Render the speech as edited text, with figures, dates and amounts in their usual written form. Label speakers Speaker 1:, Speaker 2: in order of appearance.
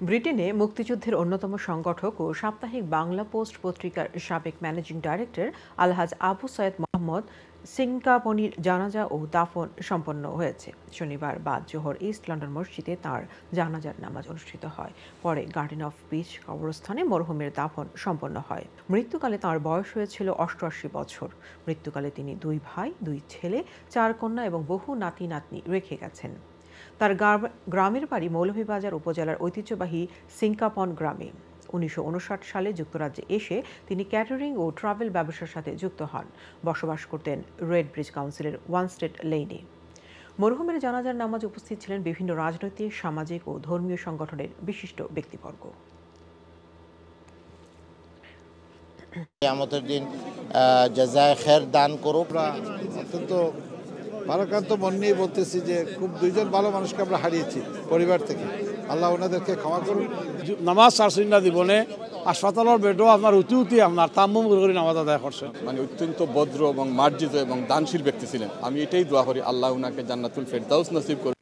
Speaker 1: ব্রিটেনে মুক্তিযুদ্ধের অন্যতম সংগঠক ও সাপ্তাহিক বাংলা পোস্ট পত্রিকার সাবেক ম্যানেজিং ডাইরেক্টর আলহাজ আবু সৈয়দ মোহাম্মদ সিংকাপনির জানাজা ও দাফন সম্পন্ন হয়েছে। শনিবার বাদ জোহর ইস্ট লন্ডন মসজিদে তাঁর জানাজার নামাজ অনুষ্ঠিত হয়। পরে গার্ডেন অফ পিস কবরস্থানে মরহুমের দাফন সম্পন্ন হয়। মৃত্যুকালে তাঁর বয়স হয়েছিল ৮৮ বছর। মৃত্যুকালে তিনি ২ ভাই, ২ ছেলে, ৪ কন্যা এবং বহু নাতি নাতনি রেখে গেছেন। তার গ্রামের বাড়ি মৌলভীবাজার উপজেলার ঐতিহ্যবাহী সিংকাপন গ্রামে। ১৯৫৯ সালে যুক্তরাজ্যে এসে তিনি ক্যাটারিং ও ট্রাভেল ব্যবসার সাথে যুক্ত হন। বসবাস করতেন রেড ব্রিজ কাউন্সিলের ওয়ানস্টেড লেইনে। মরহুমের জানাজার নামাজে উপস্থিত ছিলেন বিভিন্ন রাজনৈতিক, সামাজিক ও ধর্মীয় সংগঠনের বিশিষ্ট ব্যক্তিবর্গ।
Speaker 2: কিয়ামতের দিন জাযায়ে খের দান করুক।
Speaker 3: অত্যন্ত ভারাক্রান্ত মন নিয়ে বলতেছি যে খুব দুইজন ভালো মানুষকে আমরা হারিয়েছি পরিবার থেকে। আল্লাহ ওনাদেরকে ক্ষমা করুন।
Speaker 4: নামাজ সারসিন্না দিবনে হাসপাতালের বেডও আপনার উতি আপনার তাম্মুম করে নামাজ আদায় করছেন।
Speaker 5: মানে অত্যন্ত ভদ্র এবং মার্জিত এবং দানশীল ব্যক্তি ছিলেন। আমি এটাই দোয়া করি আল্লাহ উনাকে জান্নাতুল ফেরদাউস নসিব করুন।